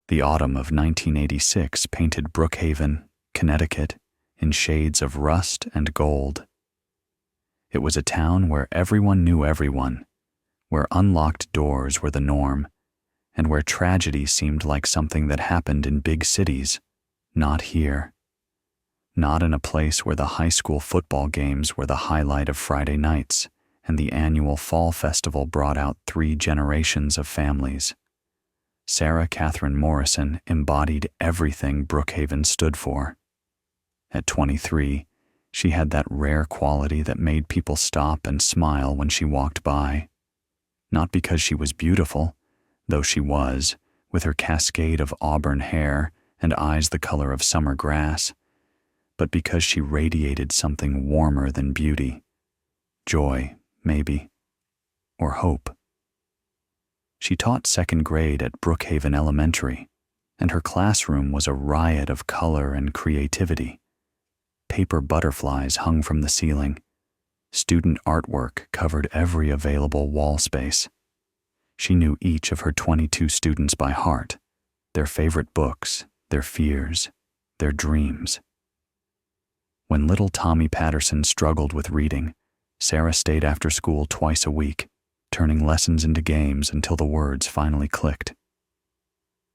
The autumn of 1986 painted Brookhaven, Connecticut, in shades of rust and gold. It was a town where everyone knew everyone, where unlocked doors were the norm, and where tragedy seemed like something that happened in big cities, not here. Not in a place where the high school football games were the highlight of Friday nights, and the annual fall festival brought out 3 generations of families. Sarah Catherine Morrison embodied everything Brookhaven stood for. At 23, she had that rare quality that made people stop and smile when she walked by. Not because she was beautiful, though she was, with her cascade of auburn hair and eyes the color of summer grass, but because she radiated something warmer than beauty. Joy, maybe, or hope. She taught 2nd grade at Brookhaven Elementary, and her classroom was a riot of color and creativity. Paper butterflies hung from the ceiling. Student artwork covered every available wall space. She knew each of her 22 students by heart, their favorite books, their fears, their dreams. When little Tommy Patterson struggled with reading, Sarah stayed after school twice a week, turning lessons into games until the words finally clicked.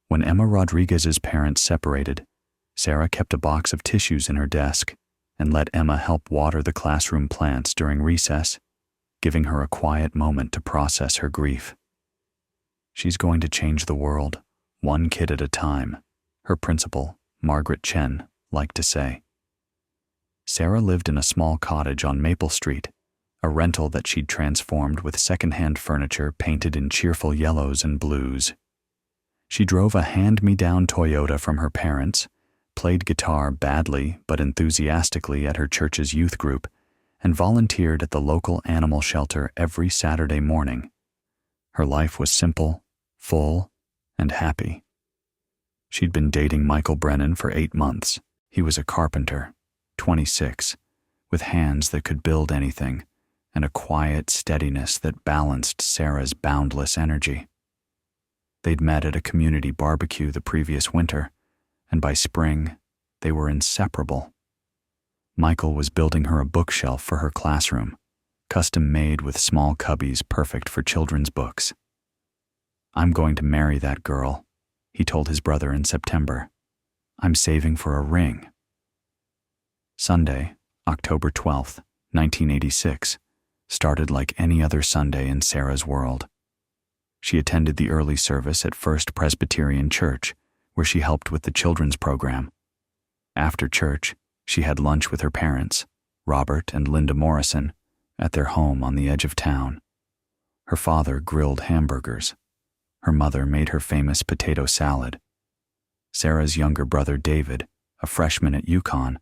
When Emma Rodriguez's parents separated, Sarah kept a box of tissues in her desk and let Emma help water the classroom plants during recess, giving her a quiet moment to process her grief. She's going to change the world, one kid at a time, her principal, Margaret Chen, liked to say. Sarah lived in a small cottage on Maple Street, a rental that she'd transformed with secondhand furniture painted in cheerful yellows and blues. She drove a hand-me-down Toyota from her parents, played guitar badly but enthusiastically at her church's youth group, and volunteered at the local animal shelter every Saturday morning. Her life was simple, full, and happy. She'd been dating Michael Brennan for 8 months. He was a carpenter, 26, with hands that could build anything, and a quiet steadiness that balanced Sarah's boundless energy. They'd met at a community barbecue the previous winter, and by spring, they were inseparable. Michael was building her a bookshelf for her classroom, custom-made with small cubbies perfect for children's books. "I'm going to marry that girl," he told his brother in September. "I'm saving for a ring." Sunday, October 12th, 1986, started like any other Sunday in Sarah's world. She attended the early service at First Presbyterian Church, where she helped with the children's program. After church, she had lunch with her parents, Robert and Linda Morrison, at their home on the edge of town. Her father grilled hamburgers. Her mother made her famous potato salad. Sarah's younger brother David, a freshman at UConn,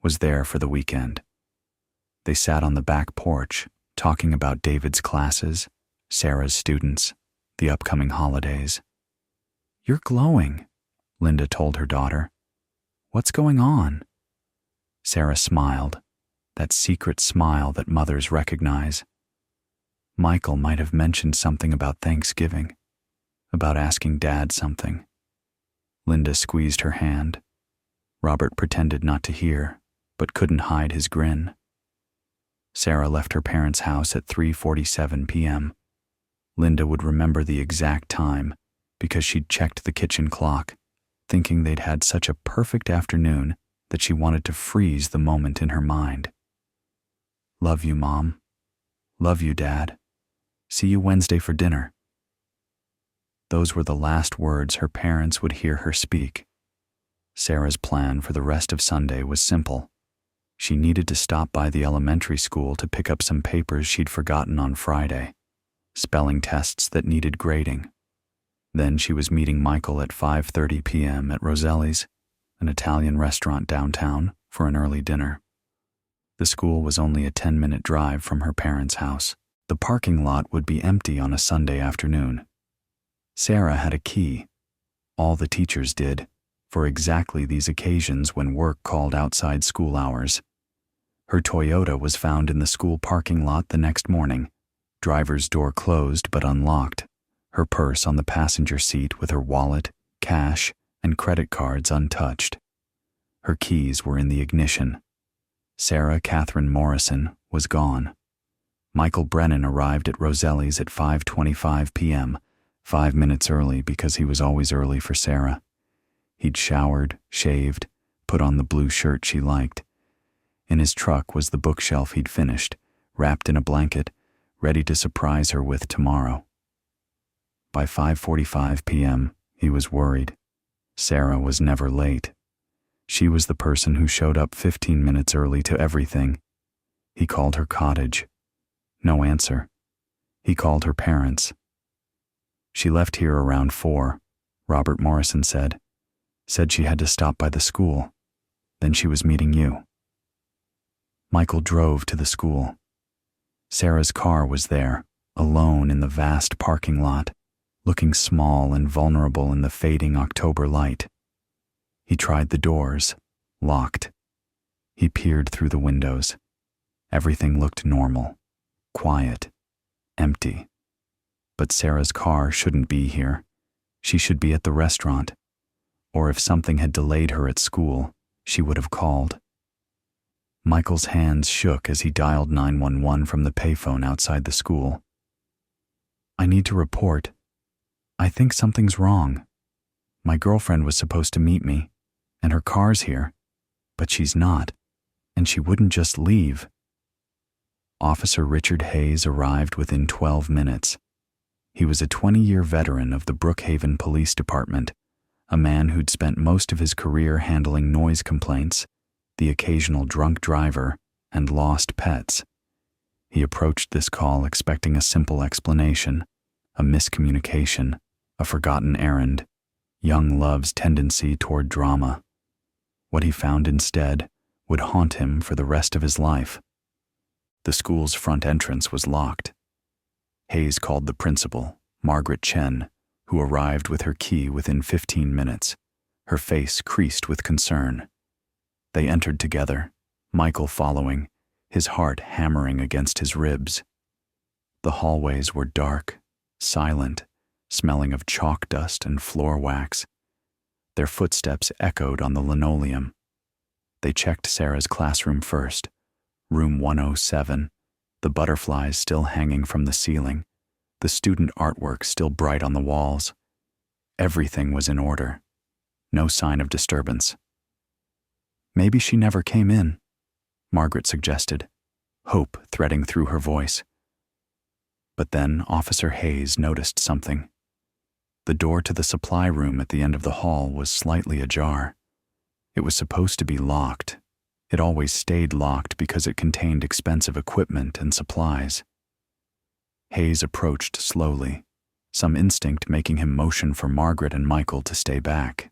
was there for the weekend. They sat on the back porch, talking about David's classes, Sarah's students, the upcoming holidays. "You're glowing," Linda told her daughter. "What's going on?" Sarah smiled, that secret smile that mothers recognize. Michael might have mentioned something about Thanksgiving, about asking Dad something. Linda squeezed her hand. Robert pretended not to hear, but couldn't hide his grin. Sarah left her parents' house at 3:47 p.m. Linda would remember the exact time because she'd checked the kitchen clock, thinking they'd had such a perfect afternoon that she wanted to freeze the moment in her mind. "Love you, Mom. Love you, Dad. See you Wednesday for dinner." Those were the last words her parents would hear her speak. Sarah's plan for the rest of Sunday was simple. She needed to stop by the elementary school to pick up some papers she'd forgotten on Friday, spelling tests that needed grading. Then she was meeting Michael at 5:30 p.m. at Roselli's, an Italian restaurant downtown, for an early dinner. The school was only a 10-minute drive from her parents' house. The parking lot would be empty on a Sunday afternoon. Sarah had a key. All the teachers did, for exactly these occasions when work called outside school hours. Her Toyota was found in the school parking lot the next morning, driver's door closed but unlocked, her purse on the passenger seat with her wallet, cash, and credit cards untouched. Her keys were in the ignition. Sarah Catherine Morrison was gone. Michael Brennan arrived at Roselli's at 5:25 p.m., 5 minutes early because he was always early for Sarah. He'd showered, shaved, put on the blue shirt she liked. In his truck was the bookshelf he'd finished, wrapped in a blanket, ready to surprise her with tomorrow. By 5:45 p.m., he was worried. Sarah was never late. She was the person who showed up 15 minutes early to everything. He called her cottage. No answer. He called her parents. She left here around 4, Robert Morrison said. Said she had to stop by the school. Then she was meeting you. Michael drove to the school. Sarah's car was there, alone in the vast parking lot, looking small and vulnerable in the fading October light. He tried the doors, locked. He peered through the windows. Everything looked normal, quiet, empty. But Sarah's car shouldn't be here. She should be at the restaurant. Or if something had delayed her at school, she would have called. Michael's hands shook as he dialed 911 from the payphone outside the school. I need to report. I think something's wrong. My girlfriend was supposed to meet me, and her car's here, but she's not, and she wouldn't just leave. Officer Richard Hayes arrived within 12 minutes. He was a 20-year veteran of the Brookhaven Police Department, a man who'd spent most of his career handling noise complaints, the occasional drunk driver, and lost pets. He approached this call expecting a simple explanation, a miscommunication, a forgotten errand, young love's tendency toward drama. What he found instead would haunt him for the rest of his life. The school's front entrance was locked. Hayes called the principal, Margaret Chen, who arrived with her key within 15 minutes, her face creased with concern. They entered together, Michael following, his heart hammering against his ribs. The hallways were dark, silent, smelling of chalk dust and floor wax. Their footsteps echoed on the linoleum. They checked Sarah's classroom first, room 107, the butterflies still hanging from the ceiling, the student artwork still bright on the walls. Everything was in order. No sign of disturbance. Maybe she never came in, Margaret suggested, hope threading through her voice. But then Officer Hayes noticed something. The door to the supply room at the end of the hall was slightly ajar. It was supposed to be locked. It always stayed locked because it contained expensive equipment and supplies. Hayes approached slowly, some instinct making him motion for Margaret and Michael to stay back.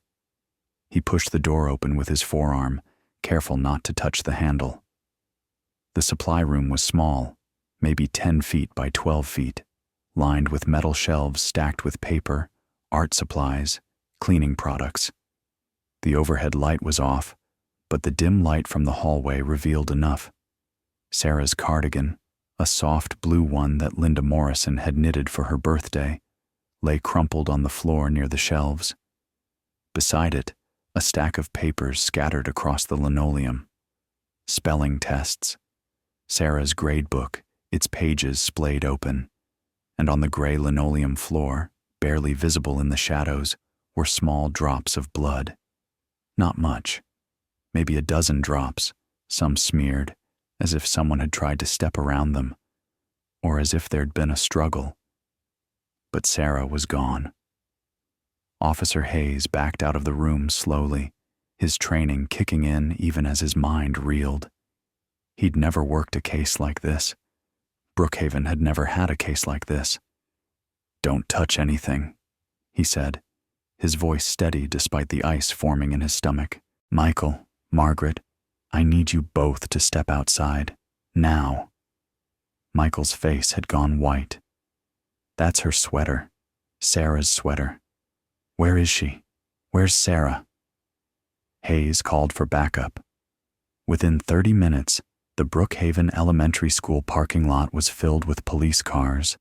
He pushed the door open with his forearm, careful not to touch the handle. The supply room was small, maybe 10 feet by 12 feet, lined with metal shelves stacked with paper, art supplies, cleaning products. The overhead light was off, but the dim light from the hallway revealed enough. Sarah's cardigan, a soft blue one that Linda Morrison had knitted for her birthday, lay crumpled on the floor near the shelves. Beside it, a stack of papers scattered across the linoleum. Spelling tests. Sarah's grade book, its pages splayed open. And on the gray linoleum floor, barely visible in the shadows, were small drops of blood. Not much. Maybe a dozen drops, some smeared, as if someone had tried to step around them, or as if there'd been a struggle. But Sarah was gone. Officer Hayes backed out of the room slowly, his training kicking in even as his mind reeled. He'd never worked a case like this. Brookhaven had never had a case like this. "Don't touch anything," he said, his voice steady despite the ice forming in his stomach. "Michael, Margaret, I need you both to step outside, now." Michael's face had gone white. "That's her sweater, Sarah's sweater. Where is she? Where's Sarah?" Hayes called for backup. Within 30 minutes, the Brookhaven Elementary School parking lot was filled with police cars,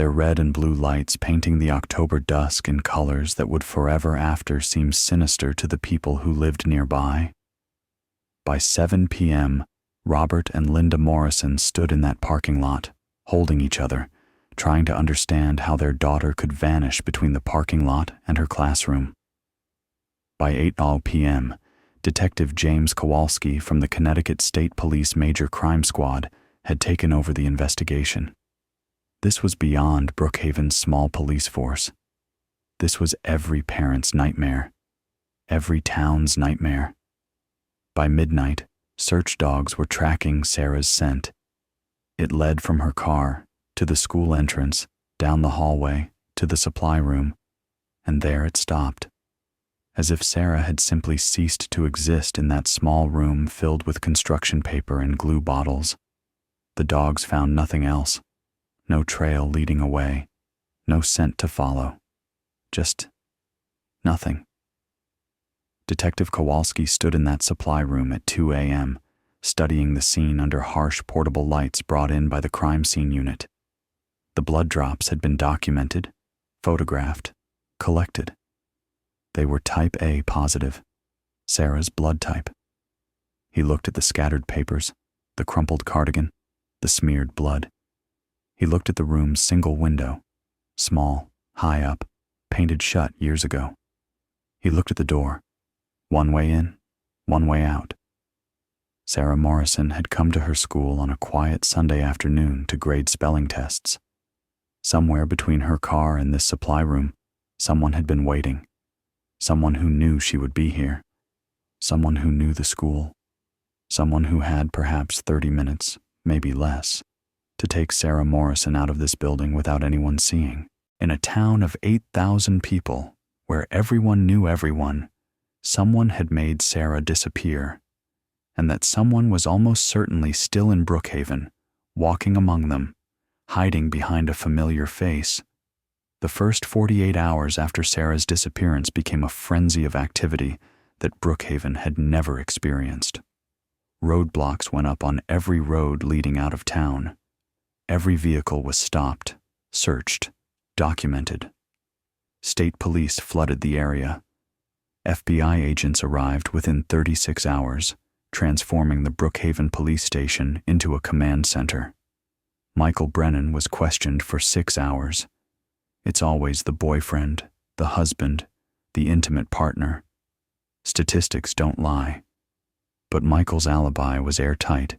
their red and blue lights painting the October dusk in colors that would forever after seem sinister to the people who lived nearby. By 7 p.m., Robert and Linda Morrison stood in that parking lot, holding each other, trying to understand how their daughter could vanish between the parking lot and her classroom. By 8:00 p.m., Detective James Kowalski from the Connecticut State Police Major Crime Squad had taken over the investigation. This was beyond Brookhaven's small police force. This was every parent's nightmare, every town's nightmare. By midnight, search dogs were tracking Sarah's scent. It led from her car to the school entrance, down the hallway, to the supply room, and there it stopped, as if Sarah had simply ceased to exist in that small room filled with construction paper and glue bottles. The dogs found nothing else. No trail leading away, no scent to follow, just nothing. Detective Kowalski stood in that supply room at 2 a.m., studying the scene under harsh portable lights brought in by the crime scene unit. The blood drops had been documented, photographed, collected. They were type A positive, Sarah's blood type. He looked at the scattered papers, the crumpled cardigan, the smeared blood. He looked at the room's single window, small, high up, painted shut years ago. He looked at the door, one way in, one way out. Sarah Morrison had come to her school on a quiet Sunday afternoon to grade spelling tests. Somewhere between her car and this supply room, someone had been waiting. Someone who knew she would be here. Someone who knew the school. Someone who had perhaps 30 minutes, maybe less, to take Sarah Morrison out of this building without anyone seeing. In a town of 8,000 people, where everyone knew everyone, someone had made Sarah disappear, and that someone was almost certainly still in Brookhaven, walking among them, hiding behind a familiar face. The first 48 hours after Sarah's disappearance became a frenzy of activity that Brookhaven had never experienced. Roadblocks went up on every road leading out of town. Every vehicle was stopped, searched, documented. State police flooded the area. FBI agents arrived within 36 hours, transforming the Brookhaven police station into a command center. Michael Brennan was questioned for 6 hours. It's always the boyfriend, the husband, the intimate partner. Statistics don't lie. But Michael's alibi was airtight.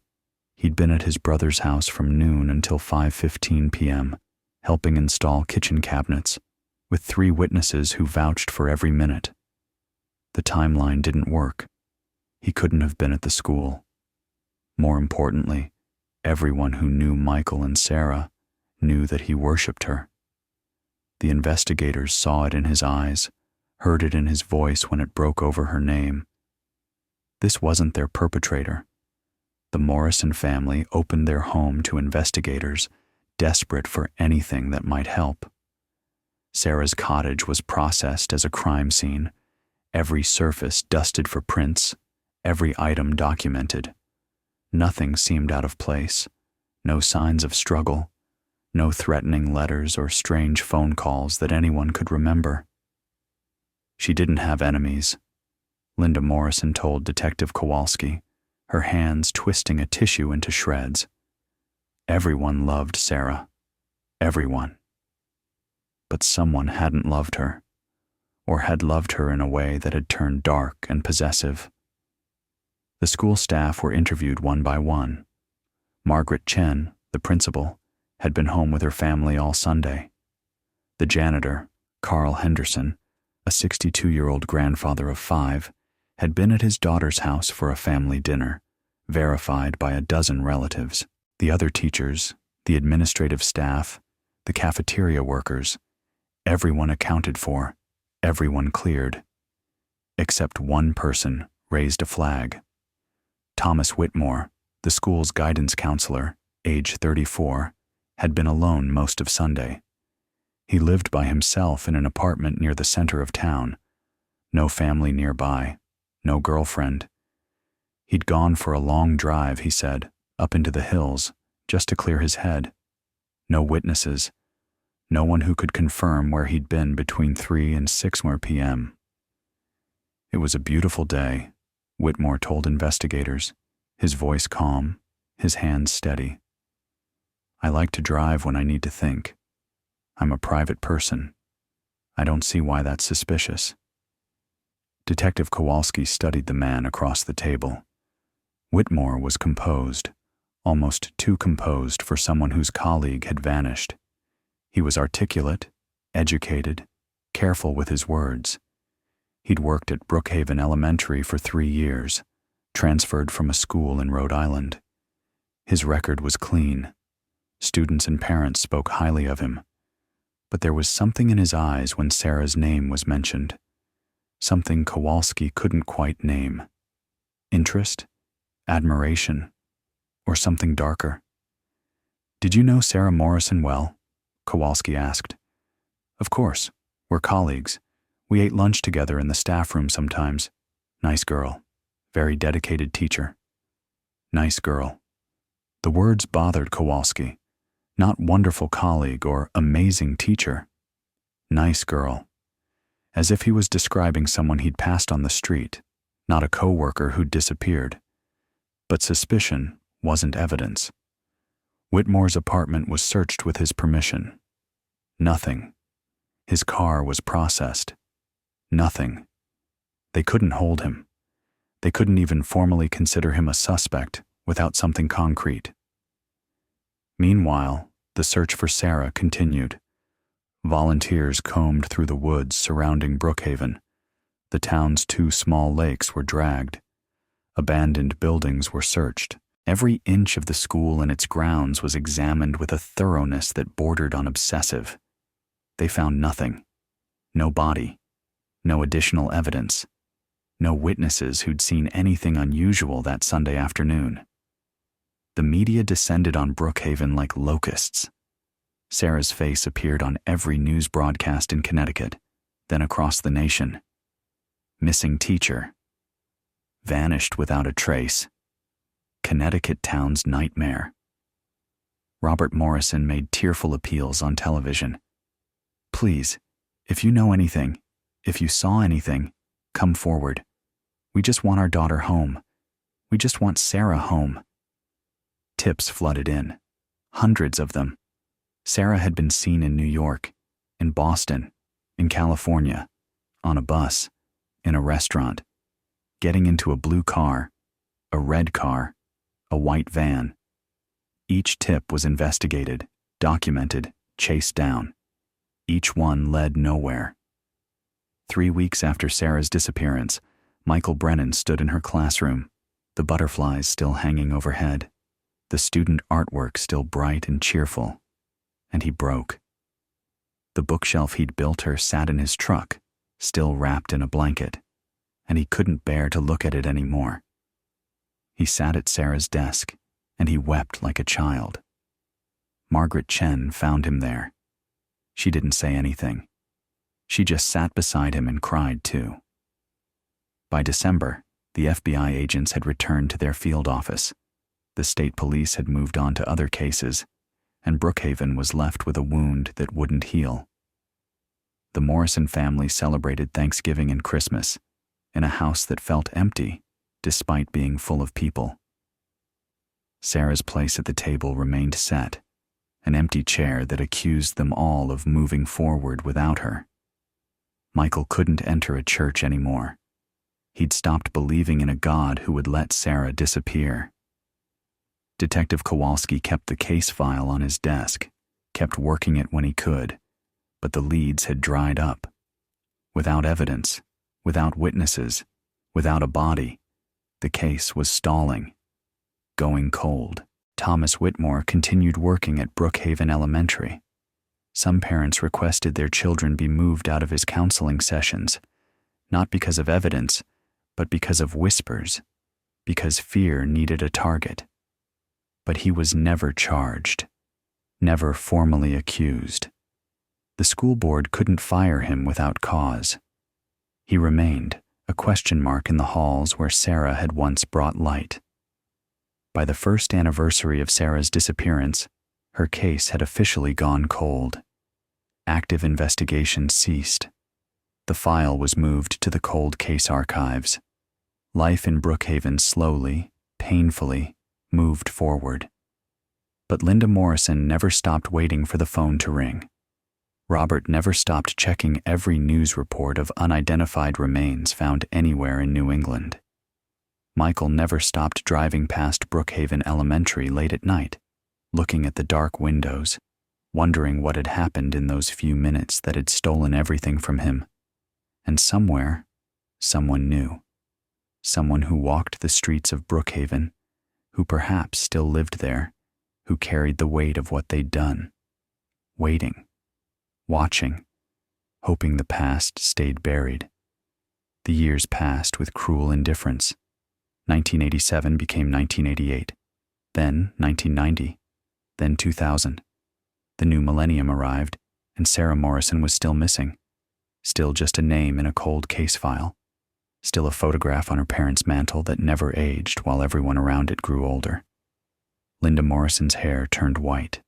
He'd been at his brother's house from noon until 5:15 p.m., helping install kitchen cabinets, with 3 witnesses who vouched for every minute. The timeline didn't work. He couldn't have been at the school. More importantly, everyone who knew Michael and Sarah knew that he worshipped her. The investigators saw it in his eyes, heard it in his voice when it broke over her name. This wasn't their perpetrator. The Morrison family opened their home to investigators, desperate for anything that might help. Sarah's cottage was processed as a crime scene, every surface dusted for prints, every item documented. Nothing seemed out of place, no signs of struggle, no threatening letters or strange phone calls that anyone could remember. She didn't have enemies, Linda Morrison told Detective Kowalski, her hands twisting a tissue into shreds. Everyone loved Sarah. Everyone. But someone hadn't loved her, or had loved her in a way that had turned dark and possessive. The school staff were interviewed one by one. Margaret Chen, the principal, had been home with her family all Sunday. The janitor, Carl Henderson, a 62-year-old grandfather of 5, had been at his daughter's house for a family dinner, verified by a dozen relatives. The other teachers, the administrative staff, the cafeteria workers, everyone accounted for, everyone cleared. Except one person raised a flag. Thomas Whitmore, the school's guidance counselor, age 34, had been alone most of Sunday. He lived by himself in an apartment near the center of town. No family nearby, no girlfriend. He'd gone for a long drive, he said, up into the hills, just to clear his head. No witnesses. No one who could confirm where he'd been between 3 and 6 p.m. It was a beautiful day, Whitmore told investigators, his voice calm, his hands steady. I like to drive when I need to think. I'm a private person. I don't see why that's suspicious. Detective Kowalski studied the man across the table. Whitmore was composed, almost too composed for someone whose colleague had vanished. He was articulate, educated, careful with his words. He'd worked at Brookhaven Elementary for 3 years, transferred from a school in Rhode Island. His record was clean. Students and parents spoke highly of him. But there was something in his eyes when Sarah's name was mentioned. Something Kowalski couldn't quite name. Interest? Admiration? Or something darker? Did you know Sarah Morrison well? Kowalski asked. Of course. We're colleagues. We ate lunch together in the staff room sometimes. Nice girl. Very dedicated teacher. Nice girl. The words bothered Kowalski. Not wonderful colleague or amazing teacher. Nice girl. As if he was describing someone he'd passed on the street, not a co-worker who'd disappeared. But suspicion wasn't evidence. Whitmore's apartment was searched with his permission. Nothing. His car was processed. Nothing. They couldn't hold him. They couldn't even formally consider him a suspect without something concrete. Meanwhile, the search for Sarah continued. Volunteers combed through the woods surrounding Brookhaven. The town's 2 small lakes were dragged. Abandoned buildings were searched. Every inch of the school and its grounds was examined with a thoroughness that bordered on obsessive. They found nothing. No body. No additional evidence. No witnesses who'd seen anything unusual that Sunday afternoon. The media descended on Brookhaven like locusts. Sarah's face appeared on every news broadcast in Connecticut, then across the nation. Missing teacher. Vanished without a trace. Connecticut town's nightmare. Robert Morrison made tearful appeals on television. Please, if you know anything, if you saw anything, come forward. We just want our daughter home. We just want Sarah home. Tips flooded in. Hundreds of them. Sarah had been seen in New York, in Boston, in California, on a bus, in a restaurant, getting into a blue car, a red car, a white van. Each tip was investigated, documented, chased down. Each one led nowhere. 3 weeks after Sarah's disappearance, Michael Brennan stood in her classroom, the butterflies still hanging overhead, the student artwork still bright and cheerful, and he broke. The bookshelf he'd built her sat in his truck, still wrapped in a blanket, and he couldn't bear to look at it anymore. He sat at Sarah's desk, and he wept like a child. Margaret Chen found him there. She didn't say anything. She just sat beside him and cried too. By December, the FBI agents had returned to their field office. The state police had moved on to other cases, and Brookhaven was left with a wound that wouldn't heal. The Morrison family celebrated Thanksgiving and Christmas in a house that felt empty, despite being full of people. Sarah's place at the table remained set, an empty chair that accused them all of moving forward without her. Michael couldn't enter a church anymore. He'd stopped believing in a God who would let Sarah disappear. Detective Kowalski kept the case file on his desk, kept working it when he could, but the leads had dried up. Without evidence, without witnesses, without a body, the case was stalling, going cold. Thomas Whitmore continued working at Brookhaven Elementary. Some parents requested their children be moved out of his counseling sessions, not because of evidence, but because of whispers, because fear needed a target. But he was never charged, never formally accused. The school board couldn't fire him without cause. He remained, a question mark in the halls where Sarah had once brought light. By the first anniversary of Sarah's disappearance, her case had officially gone cold. Active investigation ceased. The file was moved to the cold case archives. Life in Brookhaven slowly, painfully, moved forward. But Linda Morrison never stopped waiting for the phone to ring. Robert never stopped checking every news report of unidentified remains found anywhere in New England. Michael never stopped driving past Brookhaven Elementary late at night, looking at the dark windows, wondering what had happened in those few minutes that had stolen everything from him. And somewhere, someone knew. Someone who walked the streets of Brookhaven, who perhaps still lived there, who carried the weight of what they'd done. Waiting, watching, hoping the past stayed buried. The years passed with cruel indifference. 1987 became 1988, then 1990, then 2000. The new millennium arrived, and Sarah Morrison was still missing. Still just a name in a cold case file. Still a photograph on her parents' mantle that never aged while everyone around it grew older. Linda Morrison's hair turned white.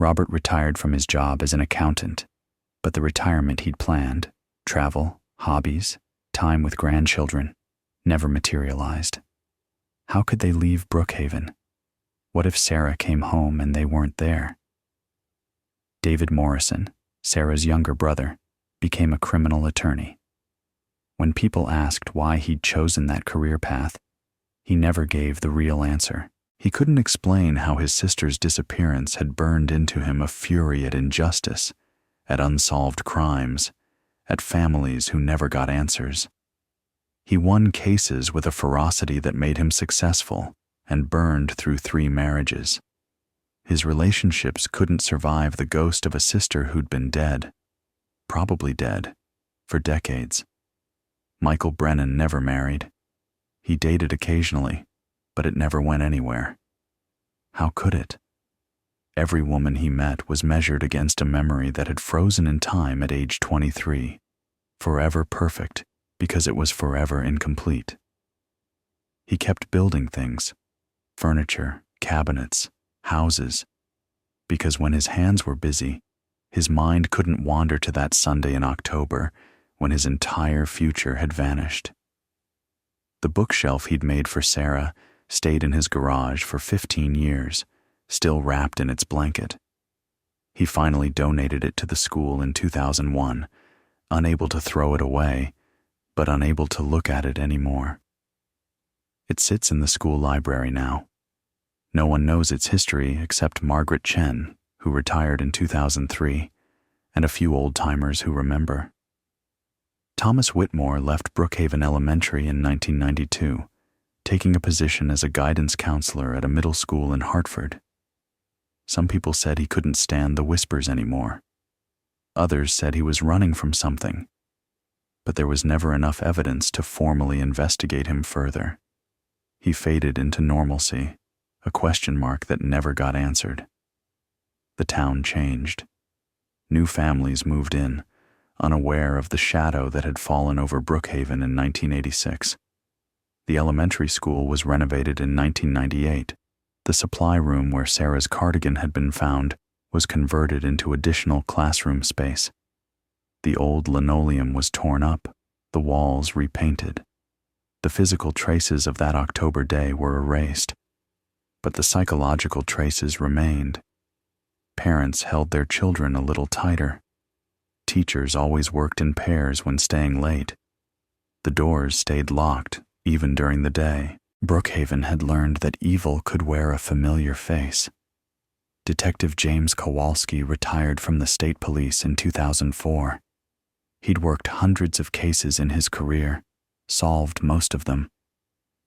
Robert retired from his job as an accountant, but the retirement he'd planned, travel, hobbies, time with grandchildren, never materialized. How could they leave Brookhaven? What if Sarah came home and they weren't there? David Morrison, Sarah's younger brother, became a criminal attorney. When people asked why he'd chosen that career path, he never gave the real answer. He couldn't explain how his sister's disappearance had burned into him a fury at injustice, at unsolved crimes, at families who never got answers. He won cases with a ferocity that made him successful and burned through 3 marriages. His relationships couldn't survive the ghost of a sister who'd been dead, probably dead, for decades. Michael Brennan never married. He dated occasionally, but it never went anywhere. How could it? Every woman he met was measured against a memory that had frozen in time at age 23, forever perfect because it was forever incomplete. He kept building things, furniture, cabinets, houses, because when his hands were busy, his mind couldn't wander to that Sunday in October when his entire future had vanished. The bookshelf he'd made for Sarah stayed in his garage for 15 years, still wrapped in its blanket. He finally donated it to the school in 2001, unable to throw it away, but unable to look at it anymore. It sits in the school library now. No one knows its history except Margaret Chen, who retired in 2003, and a few old-timers who remember. Thomas Whitmore left Brookhaven Elementary in 1992, taking a position as a guidance counselor at a middle school in Hartford. Some people said he couldn't stand the whispers anymore. Others said he was running from something. But there was never enough evidence to formally investigate him further. He faded into normalcy, a question mark that never got answered. The town changed. New families moved in, unaware of the shadow that had fallen over Brookhaven in 1986. The elementary school was renovated in 1998. The supply room where Sarah's cardigan had been found was converted into additional classroom space. The old linoleum was torn up, the walls repainted. The physical traces of that October day were erased, but the psychological traces remained. Parents held their children a little tighter. Teachers always worked in pairs when staying late. The doors stayed locked, even during the day. Brookhaven had learned that evil could wear a familiar face. Detective James Kowalski retired from the state police in 2004. He'd worked hundreds of cases in his career, solved most of them,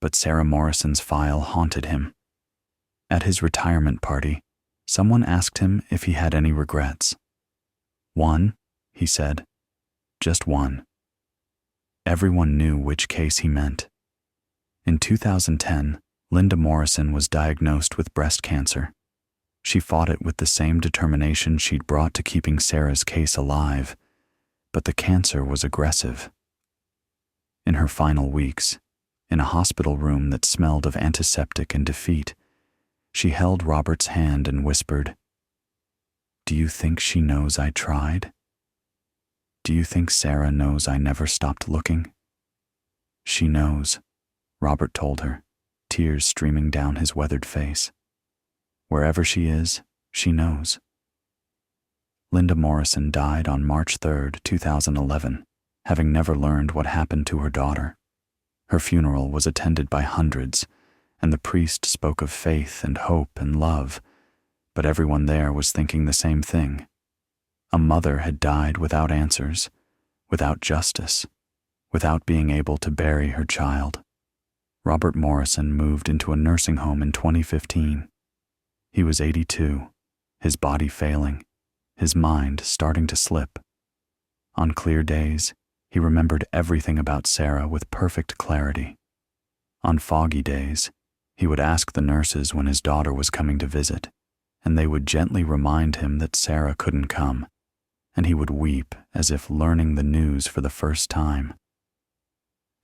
but Sarah Morrison's file haunted him. At his retirement party, someone asked him if he had any regrets. "One," he said. "Just one." Everyone knew which case he meant. In 2010, Linda Morrison was diagnosed with breast cancer. She fought it with the same determination she'd brought to keeping Sarah's case alive, but the cancer was aggressive. In her final weeks, in a hospital room that smelled of antiseptic and defeat, she held Robert's hand and whispered, Do you think she knows I tried? Do you think Sarah knows I never stopped looking? She knows, Robert told her, tears streaming down his weathered face. Wherever she is, she knows. Linda Morrison died on March 3, 2011, having never learned what happened to her daughter. Her funeral was attended by hundreds, and the priest spoke of faith and hope and love, but everyone there was thinking the same thing. A mother had died without answers, without justice, without being able to bury her child. Robert Morrison moved into a nursing home in 2015. He was 82, his body failing, his mind starting to slip. On clear days, he remembered everything about Sarah with perfect clarity. On foggy days, he would ask the nurses when his daughter was coming to visit, and they would gently remind him that Sarah couldn't come, and he would weep as if learning the news for the first time.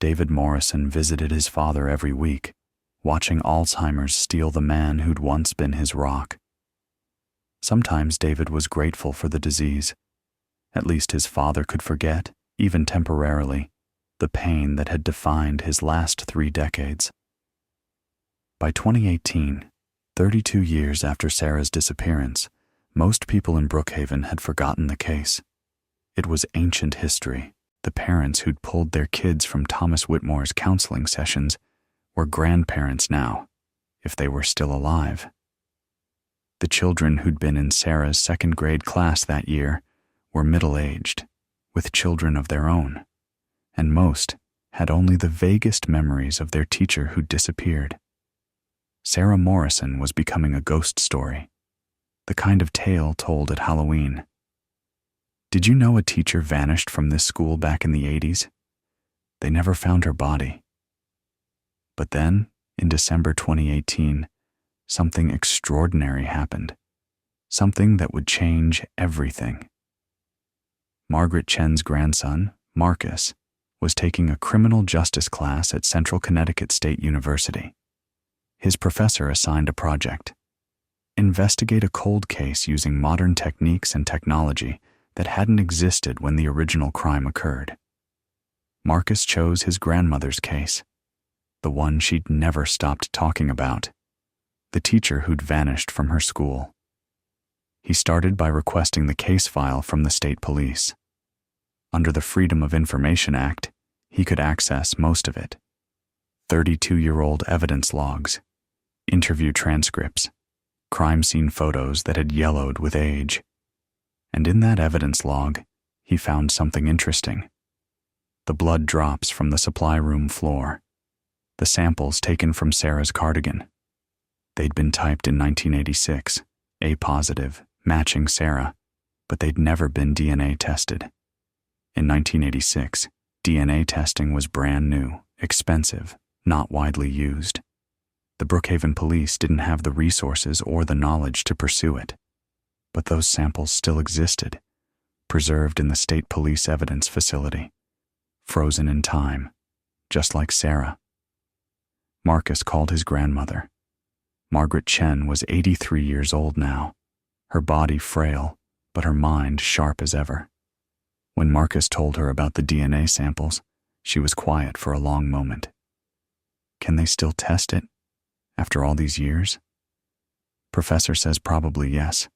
David Morrison visited his father every week, watching Alzheimer's steal the man who'd once been his rock. Sometimes David was grateful for the disease. At least his father could forget, even temporarily, the pain that had defined his last 3 decades. By 2018, 32 years after Sarah's disappearance, most people in Brookhaven had forgotten the case. It was ancient history. The parents who'd pulled their kids from Thomas Whitmore's counseling sessions were grandparents now, if they were still alive. The children who'd been in Sarah's 2nd grade class that year were middle-aged, with children of their own, and most had only the vaguest memories of their teacher who'd disappeared. Sarah Morrison was becoming a ghost story, the kind of tale told at Halloween. Did you know a teacher vanished from this school back in the 80s? They never found her body. But then, in December 2018, something extraordinary happened. Something that would change everything. Margaret Chen's grandson, Marcus, was taking a criminal justice class at Central Connecticut State University. His professor assigned a project: investigate a cold case using modern techniques and technology that hadn't existed when the original crime occurred. Marcus chose his grandmother's case, the one she'd never stopped talking about, the teacher who'd vanished from her school. He started by requesting the case file from the state police. Under the Freedom of Information Act, he could access most of it: 32-year-old evidence logs, interview transcripts, crime scene photos that had yellowed with age. And in that evidence log, he found something interesting. The blood drops from the supply room floor, the samples taken from Sarah's cardigan. They'd been typed in 1986, A positive, matching Sarah, but they'd never been DNA tested. In 1986, DNA testing was brand new, expensive, not widely used. The Brookhaven police didn't have the resources or the knowledge to pursue it. But those samples still existed, preserved in the state police evidence facility, frozen in time, just like Sarah. Marcus called his grandmother. Margaret Chen was 83 years old now, her body frail, but her mind sharp as ever. When Marcus told her about the DNA samples, she was quiet for a long moment. Can they still test it, after all these years? Professor says probably yes.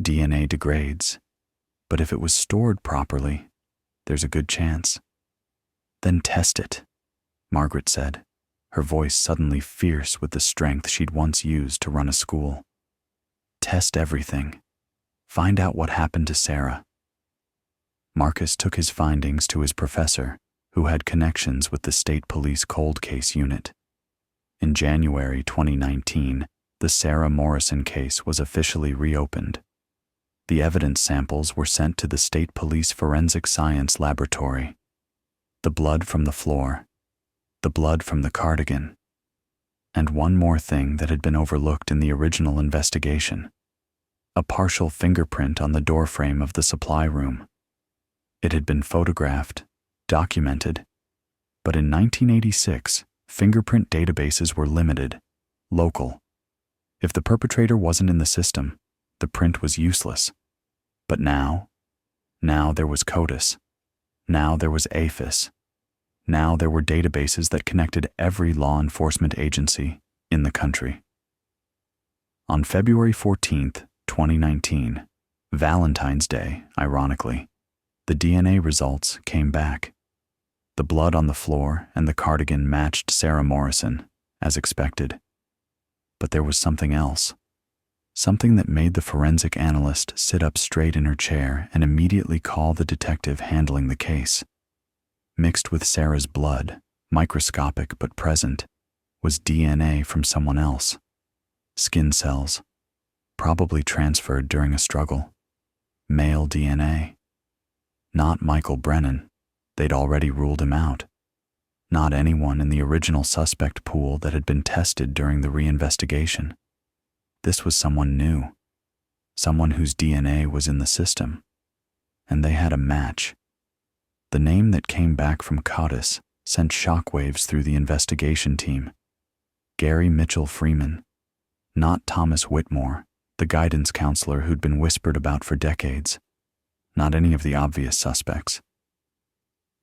DNA degrades, but if it was stored properly, there's a good chance. Then test it, Margaret said, her voice suddenly fierce with the strength she'd once used to run a school. Test everything. Find out what happened to Sarah. Marcus took his findings to his professor, who had connections with the state police cold case unit. In January 2019, the Sarah Morrison case was officially reopened. The evidence samples were sent to the State Police Forensic Science Laboratory. The blood from the floor, the blood from the cardigan, and one more thing that had been overlooked in the original investigation: a partial fingerprint on the doorframe of the supply room. It had been photographed, documented, but in 1986, fingerprint databases were limited, local. If the perpetrator wasn't in the system, the print was useless, But now there was CODIS. Now there was APHIS. Now there were databases that connected every law enforcement agency in the country. On February 14th, 2019, Valentine's Day, ironically, the DNA results came back. The blood on the floor and the cardigan matched Sarah Morrison, as expected. But there was something else. Something that made the forensic analyst sit up straight in her chair and immediately call the detective handling the case. Mixed with Sarah's blood, microscopic but present, was DNA from someone else. Skin cells, probably transferred during a struggle. Male DNA. Not Michael Brennan. They'd already ruled him out. Not anyone in the original suspect pool that had been tested during the reinvestigation. This was someone new. Someone whose DNA was in the system. And they had a match. The name that came back from CODIS sent shockwaves through the investigation team. Gary Mitchell Freeman. Not Thomas Whitmore, the guidance counselor who'd been whispered about for decades. Not any of the obvious suspects.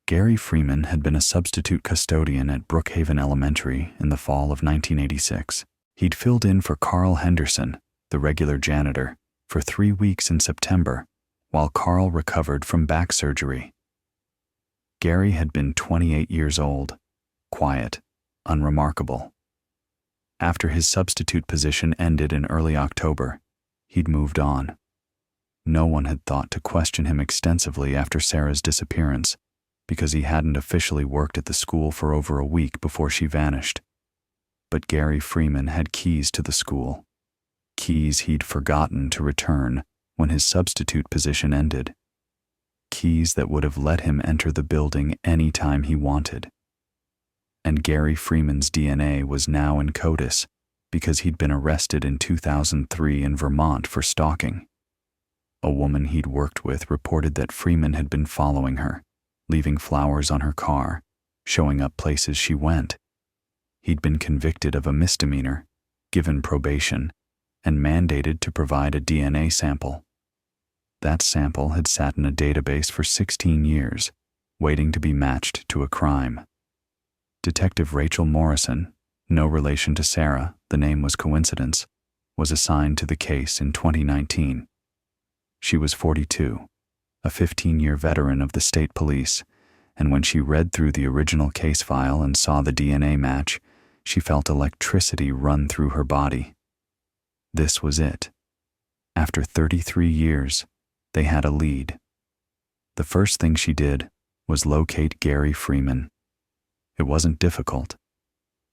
Gary Freeman had been a substitute custodian at Brookhaven Elementary in the fall of 1986. He'd filled in for Carl Henderson, the regular janitor, for 3 weeks in September, while Carl recovered from back surgery. Gary had been 28 years old, quiet, unremarkable. After his substitute position ended in early October, he'd moved on. No one had thought to question him extensively after Sarah's disappearance, because he hadn't officially worked at the school for over a week before she vanished. But Gary Freeman had keys to the school. Keys he'd forgotten to return when his substitute position ended. Keys that would have let him enter the building any time he wanted. And Gary Freeman's DNA was now in CODIS because he'd been arrested in 2003 in Vermont for stalking. A woman he'd worked with reported that Freeman had been following her, leaving flowers on her car, showing up places she went. He'd been convicted of a misdemeanor, given probation, and mandated to provide a DNA sample. That sample had sat in a database for 16 years, waiting to be matched to a crime. Detective Rachel Morrison, no relation to Sarah, the name was coincidence, was assigned to the case in 2019. She was 42, a 15-year veteran of the state police, and when she read through the original case file and saw the DNA match, she felt electricity run through her body. This was it. After 33 years, they had a lead. The first thing she did was locate Gary Freeman. It wasn't difficult.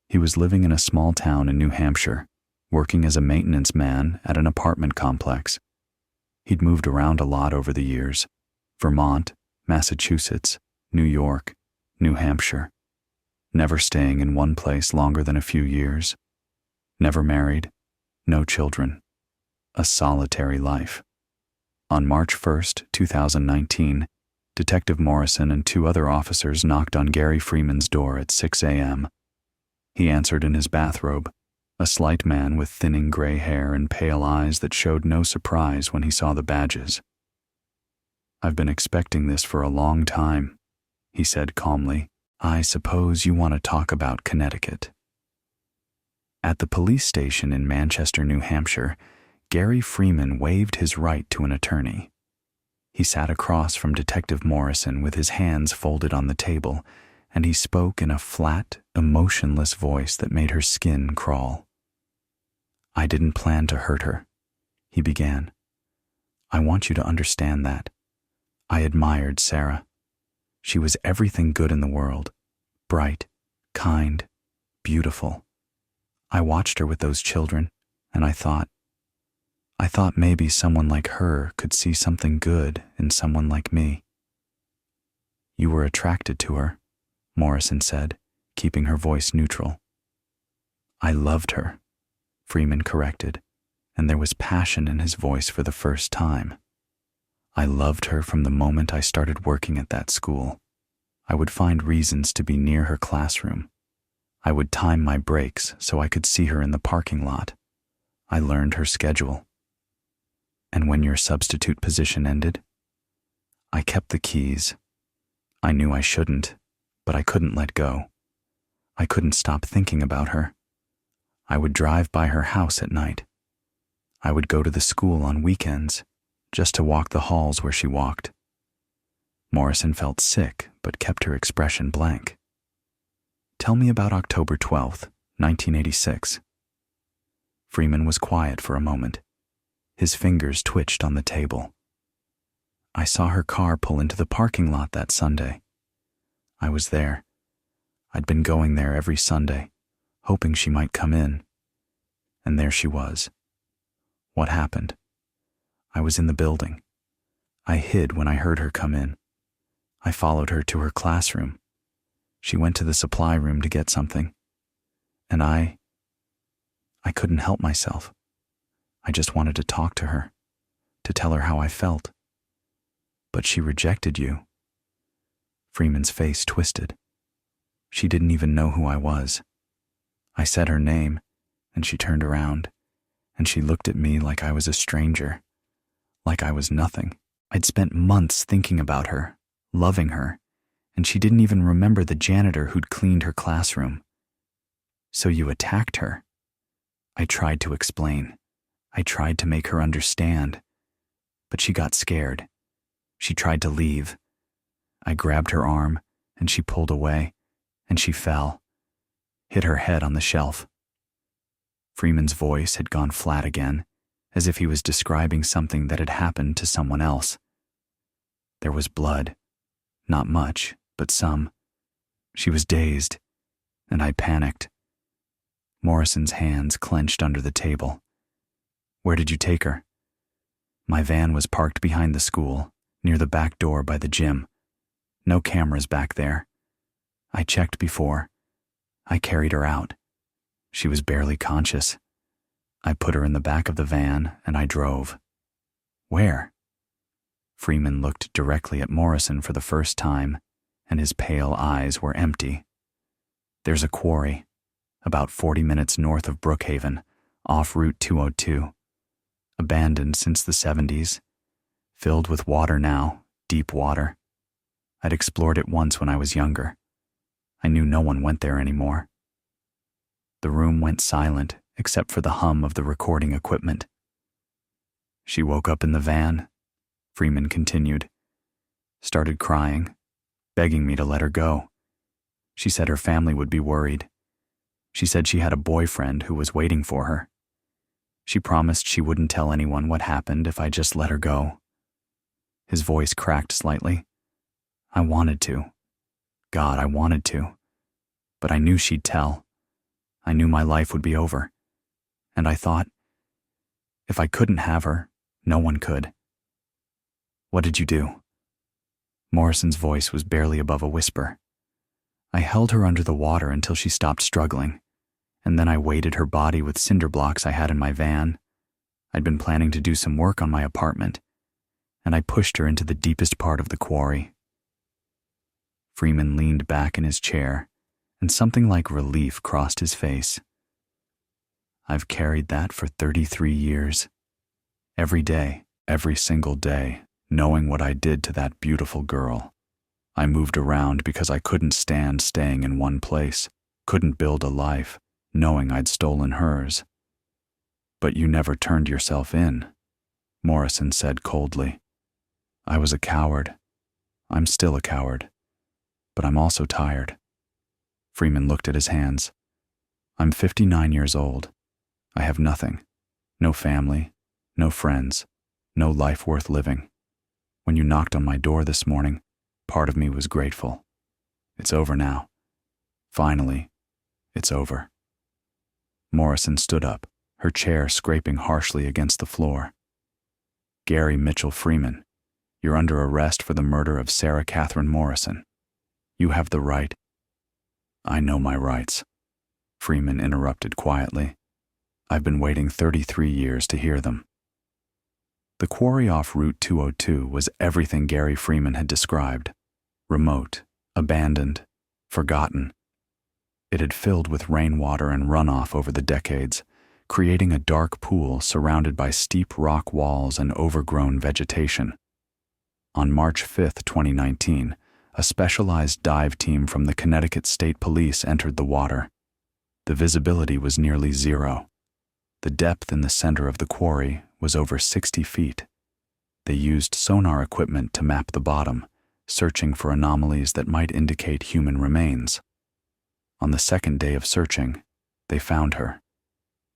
He was living in a small town in New Hampshire, working as a maintenance man at an apartment complex. He'd moved around a lot over the years: Vermont, Massachusetts, New York, New Hampshire. Never staying in one place longer than a few years. Never married, no children. A solitary life. On March 1st, 2019, Detective Morrison and 2 other officers knocked on Gary Freeman's door at 6 a.m. He answered in his bathrobe, a slight man with thinning gray hair and pale eyes that showed no surprise when he saw the badges. "I've been expecting this for a long time," he said calmly. "I suppose you want to talk about Connecticut." At the police station in Manchester, New Hampshire, Gary Freeman waived his right to an attorney. He sat across from Detective Morrison with his hands folded on the table, and he spoke in a flat, emotionless voice that made her skin crawl. "I didn't plan to hurt her," he began. "I want you to understand that. I admired Sarah. She was everything good in the world. Bright, kind, beautiful. I watched her with those children, and I thought maybe someone like her could see something good in someone like me." "You were attracted to her," Morrison said, keeping her voice neutral. "I loved her," Freeman corrected, and there was passion in his voice for the first time. "I loved her from the moment I started working at that school. I would find reasons to be near her classroom. I would time my breaks so I could see her in the parking lot. I learned her schedule." And when your substitute position ended, I kept the keys. I knew I shouldn't, but I couldn't let go. I couldn't stop thinking about her. I would drive by her house at night. I would go to the school on weekends, just to walk the halls where she walked. Morrison felt sick, but kept her expression blank. Tell me about October 12th, 1986. Freeman was quiet for a moment. His fingers twitched on the table. I saw her car pull into the parking lot that Sunday. I was there. I'd been going there every Sunday, hoping she might come in. And there she was. What happened? I was in the building. I hid when I heard her come in. I followed her to her classroom. She went to the supply room to get something. And I couldn't help myself. I just wanted to talk to her, to tell her how I felt. But she rejected you. Freeman's face twisted. She didn't even know who I was. I said her name, and she turned around, and she looked at me like I was a stranger, like I was nothing. I'd spent months thinking about her, loving her, and she didn't even remember the janitor who'd cleaned her classroom. So you attacked her. I tried to explain. I tried to make her understand. But she got scared. She tried to leave. I grabbed her arm, and she pulled away, and she fell, hit her head on the shelf. Freeman's voice had gone flat again, as if he was describing something that had happened to someone else. There was blood. Not much, but some. She was dazed, and I panicked. Morrison's hands clenched under the table. Where did you take her? My van was parked behind the school, near the back door by the gym. No cameras back there. I checked before. I carried her out. She was barely conscious. I put her in the back of the van and I drove. Where? Freeman looked directly at Morrison for the first time, and his pale eyes were empty. There's a quarry, about 40 minutes north of Brookhaven, off Route 202. Abandoned since the 70s. Filled with water now, deep water. I'd explored it once when I was younger. I knew no one went there anymore. The room went silent except for the hum of the recording equipment. She woke up in the van, Freeman continued. Started crying, begging me to let her go. She said her family would be worried. She said she had a boyfriend who was waiting for her. She promised she wouldn't tell anyone what happened if I just let her go. His voice cracked slightly. I wanted to. God, I wanted to. But I knew she'd tell. I knew my life would be over. And I thought, if I couldn't have her, no one could. What did you do? Morrison's voice was barely above a whisper. I held her under the water until she stopped struggling, and then I weighted her body with cinder blocks I had in my van. I'd been planning to do some work on my apartment, and I pushed her into the deepest part of the quarry. Freeman leaned back in his chair, and something like relief crossed his face. I've carried that for 33 years. Every day, every single day, knowing what I did to that beautiful girl. I moved around because I couldn't stand staying in one place, couldn't build a life, knowing I'd stolen hers. But you never turned yourself in, Morrison said coldly. I was a coward. I'm still a coward. But I'm also tired. Freeman looked at his hands. I'm 59 years old. I have nothing. No family, no friends, no life worth living. When you knocked on my door this morning, part of me was grateful. It's over now. Finally, it's over. Morrison stood up, her chair scraping harshly against the floor. Gary Mitchell Freeman, you're under arrest for the murder of Sarah Catherine Morrison. You have the right. I know my rights, Freeman interrupted quietly. I've been waiting 33 years to hear them. The quarry off Route 202 was everything Gary Freeman had described. Remote, abandoned, forgotten. It had filled with rainwater and runoff over the decades, creating a dark pool surrounded by steep rock walls and overgrown vegetation. On March 5, 2019, a specialized dive team from the Connecticut State Police entered the water. The visibility was nearly zero. The depth in the center of the quarry was over 60 feet. They used sonar equipment to map the bottom, searching for anomalies that might indicate human remains. On the second day of searching, they found her.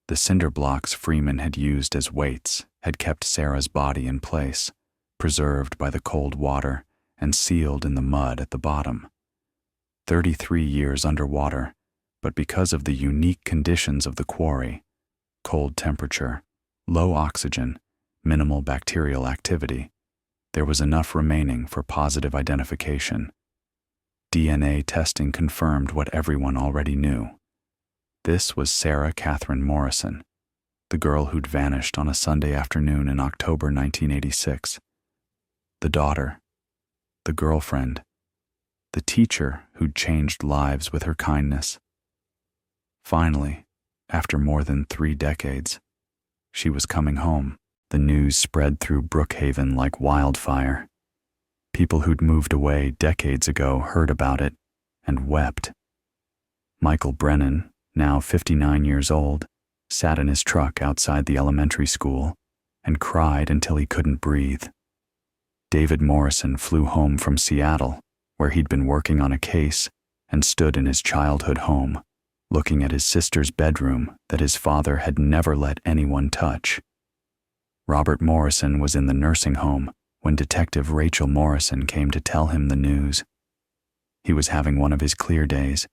The cinder blocks Freeman had used as weights had kept Sarah's body in place, preserved by the cold water and sealed in the mud at the bottom. 33 years underwater, but because of the unique conditions of the quarry, cold temperature, low oxygen, minimal bacterial activity, there was enough remaining for positive identification. DNA testing confirmed what everyone already knew. This was Sarah Catherine Morrison, the girl who'd vanished on a Sunday afternoon in October 1986. The daughter, the girlfriend, the teacher who'd changed lives with her kindness. Finally, after more than 3 decades, she was coming home. The news spread through Brookhaven like wildfire. People who'd moved away decades ago heard about it and wept. Michael Brennan, now 59 years old, sat in his truck outside the elementary school and cried until he couldn't breathe. David Morrison flew home from Seattle, where he'd been working on a case, and stood in his childhood home, looking at his sister's bedroom that his father had never let anyone touch. Robert Morrison was in the nursing home when Detective Rachel Morrison came to tell him the news. He was having one of his clear days,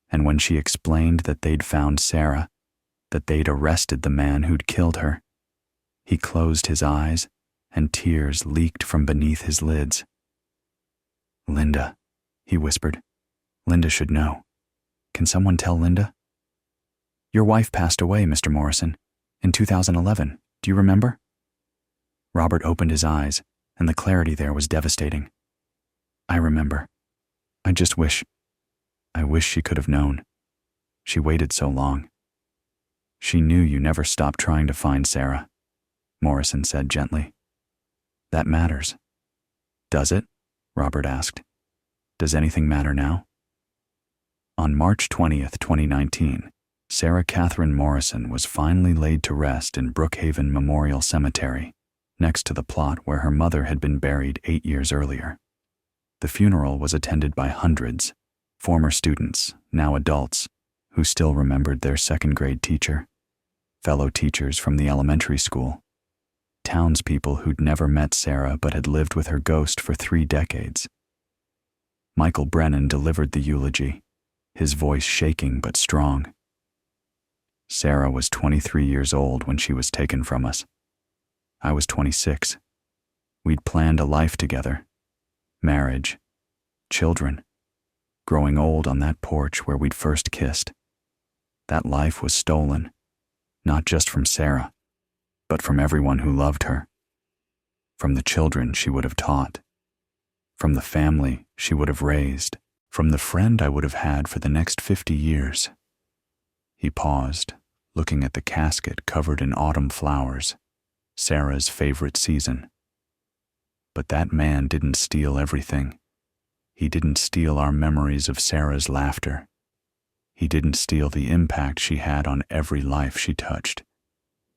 and when she explained that they'd found Sarah, that they'd arrested the man who'd killed her, he closed his eyes and tears leaked from beneath his lids. "Linda," he whispered. "Linda should know. Can someone tell Linda?" "Your wife passed away, Mr. Morrison, in 2011. Do you remember?" Robert opened his eyes, and the clarity there was devastating. "I remember. I wish she could have known. She waited so long. She knew you never stopped trying to find Sarah," Morrison said gently. "That matters." "Does it?" Robert asked. "Does anything matter now?" On March 20th, 2019, Sarah Catherine Morrison was finally laid to rest in Brookhaven Memorial Cemetery, next to the plot where her mother had been buried 8 years earlier. The funeral was attended by hundreds, former students, now adults, who still remembered their second-grade teacher, fellow teachers from the elementary school, townspeople who'd never met Sarah but had lived with her ghost for 3 decades. Michael Brennan delivered the eulogy, his voice shaking but strong. "Sarah was 23 years old when she was taken from us. I was 26. We'd planned a life together, marriage, children, growing old on that porch where we'd first kissed. That life was stolen, not just from Sarah, but from everyone who loved her, from the children she would have taught, from the family she would have raised, from the friend I would have had for the next 50 years. He paused, looking at the casket covered in autumn flowers, Sarah's favorite season. But that man didn't steal everything. He didn't steal our memories of Sarah's laughter. He didn't steal the impact she had on every life she touched.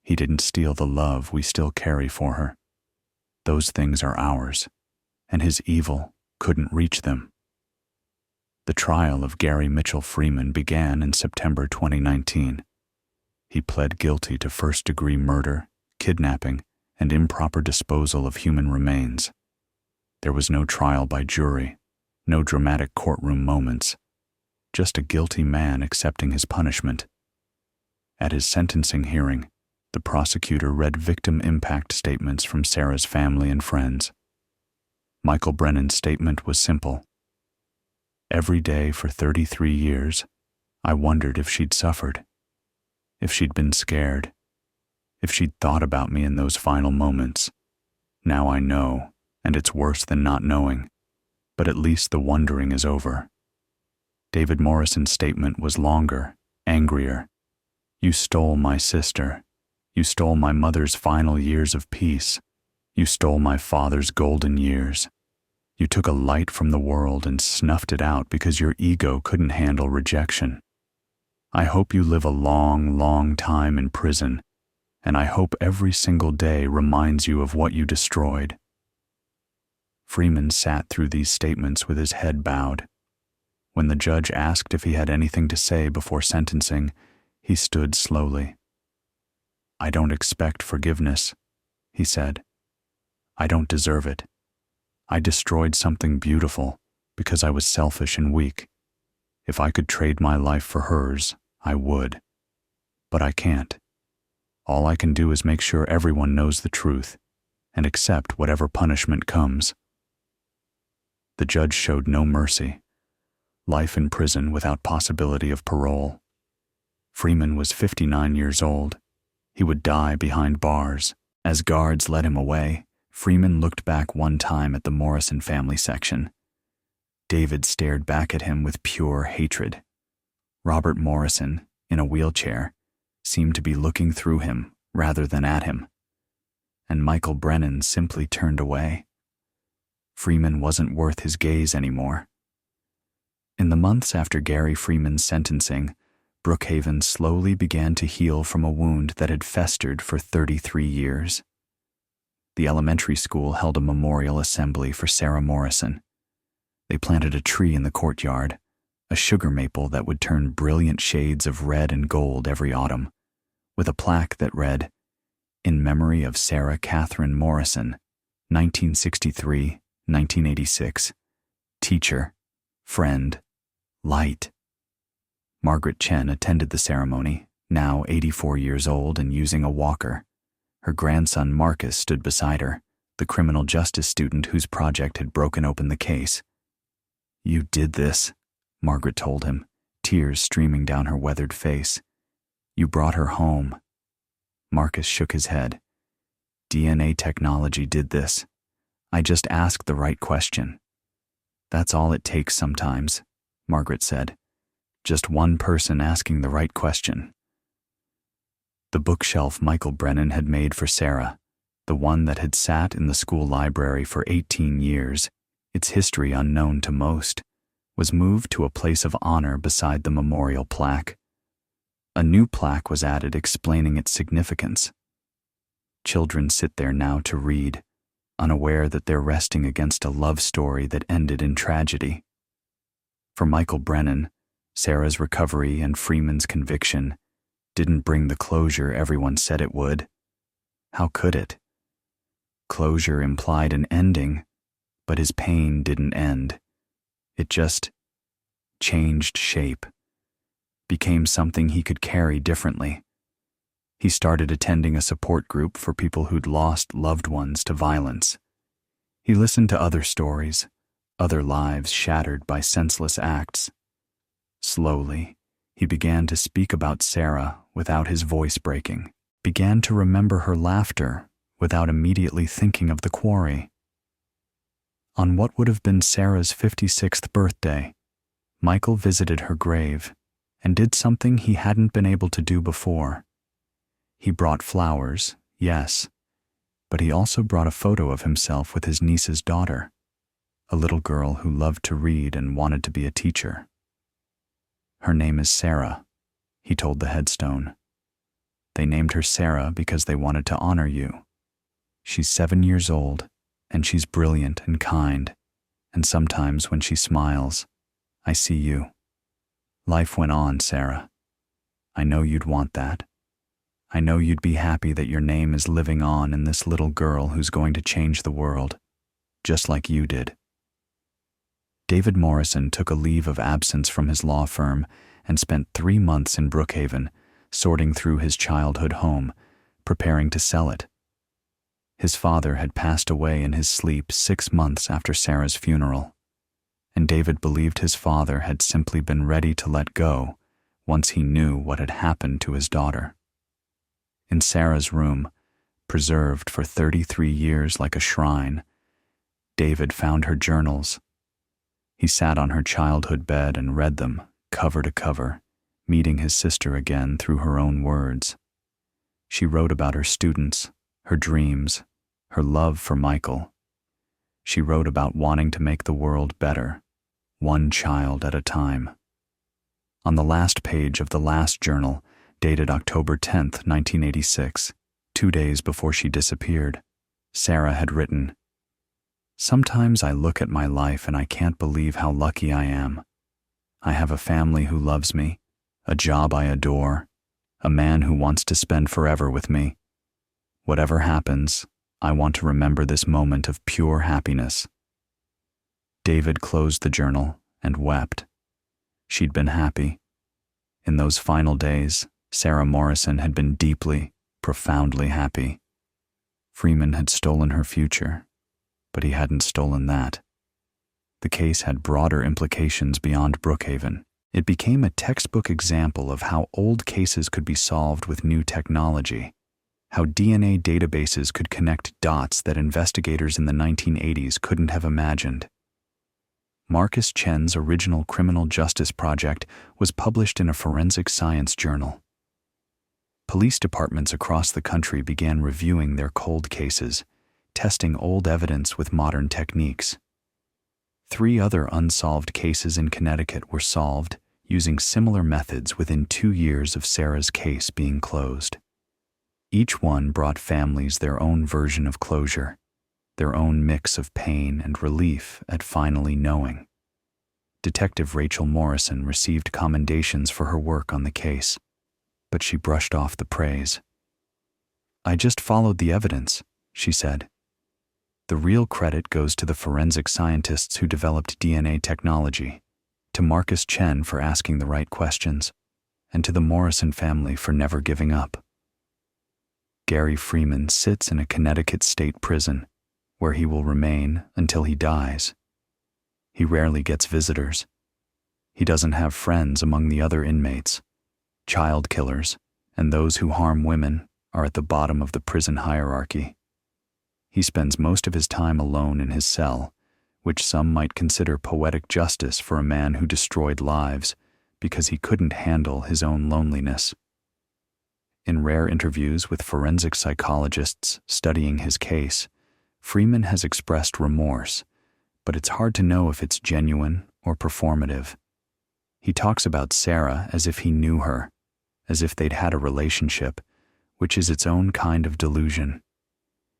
He didn't steal the love we still carry for her. Those things are ours, and his evil couldn't reach them." The trial of Gary Mitchell Freeman began in September 2019. He pled guilty to first-degree murder, kidnapping, and improper disposal of human remains. There was no trial by jury, no dramatic courtroom moments, just a guilty man accepting his punishment. At his sentencing hearing, the prosecutor read victim impact statements from Sarah's family and friends. Michael Brennan's statement was simple. "Every day for 33 years, I wondered if she'd suffered, if she'd been scared, if she'd thought about me in those final moments. Now I know, and it's worse than not knowing, but at least the wondering is over." David Morrison's statement was longer, angrier. You stole my sister. You stole my mother's final years of peace. You stole my father's golden years. You took a light from the world and snuffed it out because your ego couldn't handle rejection. I hope you live a long, long time in prison, and I hope every single day reminds you of what you destroyed." Freeman sat through these statements with his head bowed. When the judge asked if he had anything to say before sentencing, he stood slowly. "I don't expect forgiveness," he said. "I don't deserve it. I destroyed something beautiful because I was selfish and weak. If I could trade my life for hers, I would. But I can't. All I can do is make sure everyone knows the truth and accept whatever punishment comes." The judge showed no mercy. Life in prison without possibility of parole. Freeman was 59 years old. He would die behind bars. As guards led him away, Freeman looked back one time at the Morrison family section. David stared back at him with pure hatred. Robert Morrison, in a wheelchair, seemed to be looking through him rather than at him. And Michael Brennan simply turned away. Freeman wasn't worth his gaze anymore. In the months after Gary Freeman's sentencing, Brookhaven slowly began to heal from a wound that had festered for 33 years. The elementary school held a memorial assembly for Sarah Morrison. They planted a tree in the courtyard, a sugar maple that would turn brilliant shades of red and gold every autumn, with a plaque that read, "In memory of Sarah Catherine Morrison, 1963-1986, teacher, friend, light." Margaret Chen attended the ceremony, now 84 years old and using a walker. Her grandson Marcus stood beside her, the criminal justice student whose project had broken open the case. "You did this," Margaret told him, tears streaming down her weathered face. "You brought her home." Marcus shook his head. "DNA technology did this. I just asked the right question." "That's all it takes sometimes," Margaret said. "Just one person asking the right question." The bookshelf Michael Brennan had made for Sarah, the one that had sat in the school library for 18 years, its history unknown to most, was moved to a place of honor beside the memorial plaque. A new plaque was added explaining its significance. Children sit there now to read, unaware that they're resting against a love story that ended in tragedy. For Michael Brennan, Sarah's recovery and Freeman's conviction didn't bring the closure everyone said it would. How could it? Closure implied an ending, but his pain didn't end. It just changed shape, became something he could carry differently. He started attending a support group for people who'd lost loved ones to violence. He listened to other stories, other lives shattered by senseless acts. Slowly, he began to speak about Sarah without his voice breaking, began to remember her laughter without immediately thinking of the quarry. On what would have been Sarah's 56th birthday, Michael visited her grave and did something he hadn't been able to do before. He brought flowers, yes, but he also brought a photo of himself with his niece's daughter, a little girl who loved to read and wanted to be a teacher. "Her name is Sarah," he told the headstone. "They named her Sarah because they wanted to honor you. She's 7 years old, and she's brilliant and kind, and sometimes when she smiles, I see you. Life went on, Sarah. I know you'd want that. I know you'd be happy that your name is living on in this little girl who's going to change the world, just like you did." David Morrison took a leave of absence from his law firm and spent 3 months in Brookhaven, sorting through his childhood home, preparing to sell it. His father had passed away in his sleep 6 months after Sarah's funeral, and David believed his father had simply been ready to let go once he knew what had happened to his daughter. In Sarah's room, preserved for 33 years like a shrine, David found her journals. He sat on her childhood bed and read them, cover to cover, meeting his sister again through her own words. She wrote about her students, her dreams, her love for Michael. She wrote about wanting to make the world better, one child at a time. On the last page of the last journal, dated October 10th, 1986, 2 days before she disappeared, Sarah had written, "Sometimes I look at my life and I can't believe how lucky I am. I have a family who loves me, a job I adore, a man who wants to spend forever with me. Whatever happens, I want to remember this moment of pure happiness." David closed the journal and wept. She'd been happy. In those final days, Sarah Morrison had been deeply, profoundly happy. Freeman had stolen her future, but he hadn't stolen that. The case had broader implications beyond Brookhaven. It became a textbook example of how old cases could be solved with new technology, how DNA databases could connect dots that investigators in the 1980s couldn't have imagined. Marcus Chen's original criminal justice project was published in a forensic science journal. Police departments across the country began reviewing their cold cases, testing old evidence with modern techniques. 3 other unsolved cases in Connecticut were solved using similar methods within 2 years of Sarah's case being closed. Each one brought families their own version of closure, their own mix of pain and relief at finally knowing. Detective Rachel Morrison received commendations for her work on the case, but she brushed off the praise. "I just followed the evidence," she said. "The real credit goes to the forensic scientists who developed DNA technology, to Marcus Chen for asking the right questions, and to the Morrison family for never giving up." Gary Freeman sits in a Connecticut state prison, where he will remain until he dies. He rarely gets visitors. He doesn't have friends among the other inmates. Child killers and those who harm women are at the bottom of the prison hierarchy. He spends most of his time alone in his cell, which some might consider poetic justice for a man who destroyed lives because he couldn't handle his own loneliness. In rare interviews with forensic psychologists studying his case, Freeman has expressed remorse, but it's hard to know if it's genuine or performative. He talks about Sarah as if he knew her, as if they'd had a relationship, which is its own kind of delusion.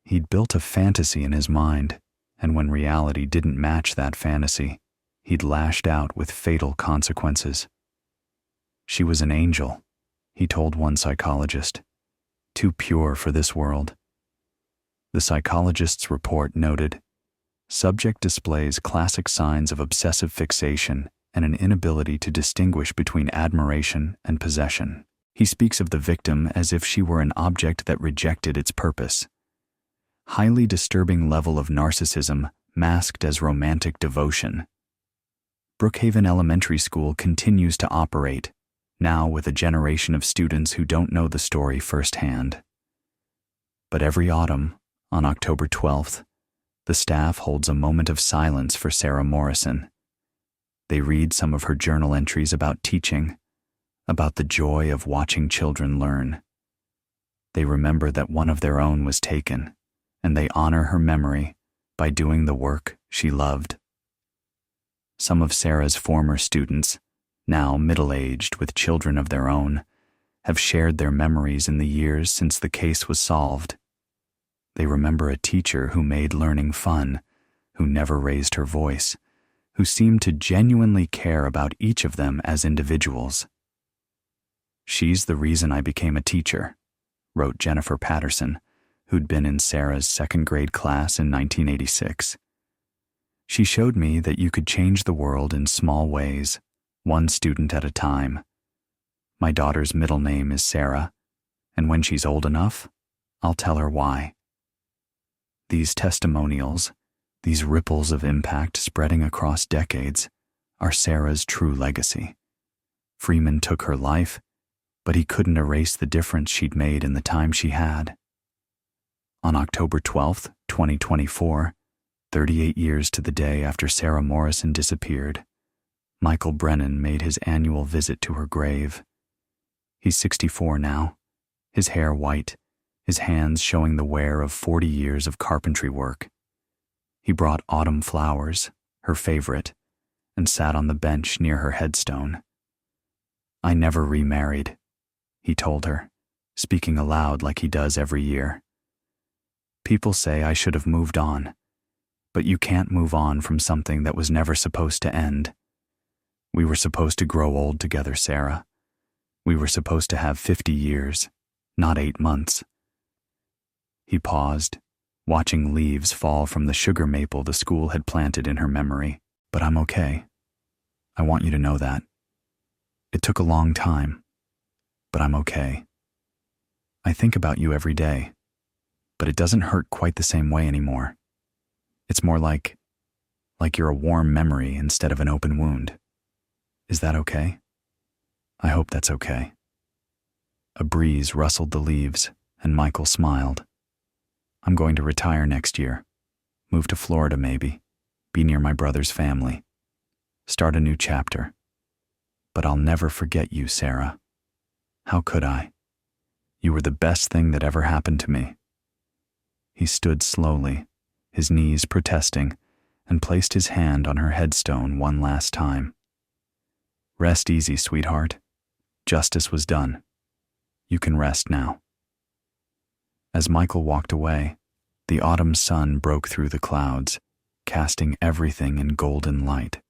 He'd built a fantasy in his mind, and when reality didn't match that fantasy, he'd lashed out with fatal consequences. "She was an angel," he told one psychologist, "too pure for this world." The psychologist's report noted, "Subject displays classic signs of obsessive fixation and an inability to distinguish between admiration and possession." He speaks of the victim as if she were an object that rejected its purpose. Highly disturbing level of narcissism masked as romantic devotion. Brookhaven Elementary School continues to operate, now with a generation of students who don't know the story firsthand. But every autumn, on October 12th, the staff holds a moment of silence for Sarah Morrison. They read some of her journal entries about teaching, about the joy of watching children learn. They remember that one of their own was taken, and they honor her memory by doing the work she loved. Some of Sarah's former students, now middle-aged with children of their own, have shared their memories in the years since the case was solved. They remember a teacher who made learning fun, who never raised her voice, who seemed to genuinely care about each of them as individuals. "She's the reason I became a teacher," wrote Jennifer Patterson, who'd been in Sarah's second-grade class in 1986. "She showed me that you could change the world in small ways, one student at a time. My daughter's middle name is Sarah, and when she's old enough, I'll tell her why." These testimonials, these ripples of impact spreading across decades, are Sarah's true legacy. Freeman took her life, but he couldn't erase the difference she'd made in the time she had. On October 12th, 2024, 38 years to the day after Sarah Morrison disappeared, Michael Brennan made his annual visit to her grave He's 64 now, his hair white, his hands showing the wear of 40 years of carpentry work. He brought autumn flowers, her favorite, and sat on the bench near her headstone. "I never remarried," he told her, speaking aloud like he does every year. "People say I should have moved on, but you can't move on from something that was never supposed to end. We were supposed to grow old together, Sarah. We were supposed to have 50 years, not 8 months." He paused, watching leaves fall from the sugar maple the school had planted in her memory. "But I'm okay. I want you to know that. It took a long time, but I'm okay. I think about you every day, but it doesn't hurt quite the same way anymore. It's more like you're a warm memory instead of an open wound. Is that okay? I hope that's okay." A breeze rustled the leaves, and Michael smiled. "I'm going to retire next year. Move to Florida maybe. Be near my brother's family. Start a new chapter. But I'll never forget you, Sarah. How could I? You were the best thing that ever happened to me." He stood slowly, his knees protesting, and placed his hand on her headstone one last time. "Rest easy, sweetheart. Justice was done. You can rest now." As Michael walked away, the autumn sun broke through the clouds, casting everything in golden light,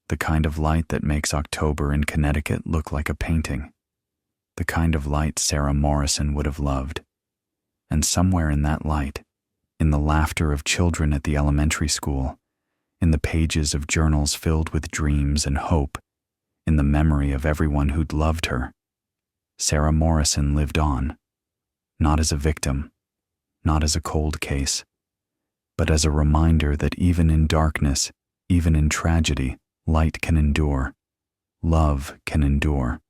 the kind of light that makes October in Connecticut look like a painting, the kind of light Sarah Morrison would have loved. And somewhere in that light, in the laughter of children at the elementary school, in the pages of journals filled with dreams and hope, in the memory of everyone who'd loved her, Sarah Morrison lived on, not as a victim, not as a cold case, but as a reminder that even in darkness, even in tragedy, light can endure, love can endure,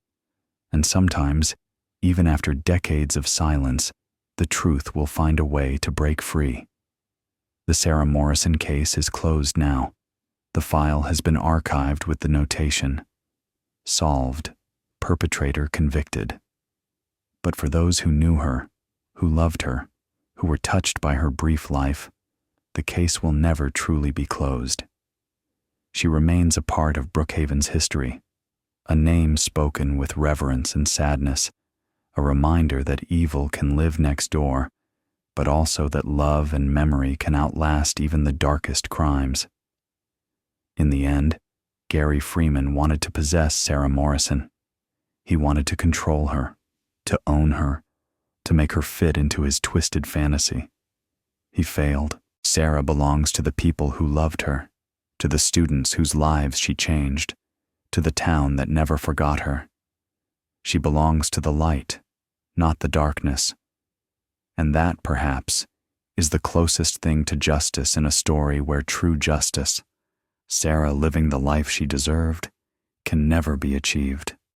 and sometimes, even after decades of silence, the truth will find a way to break free. The Sarah Morrison case is closed now. The file has been archived with the notation, "Solved, perpetrator convicted." But for those who knew her, who loved her, who were touched by her brief life, the case will never truly be closed. She remains a part of Brookhaven's history, a name spoken with reverence and sadness, a reminder that evil can live next door, but also that love and memory can outlast even the darkest crimes. In the end, Gary Freeman wanted to possess Sarah Morrison. He wanted to control her, to own her, to make her fit into his twisted fantasy. He failed. Sarah belongs to the people who loved her, to the students whose lives she changed, to the town that never forgot her. She belongs to the light, not the darkness. And that, perhaps, is the closest thing to justice in a story where true justice, Sarah living the life she deserved, can never be achieved.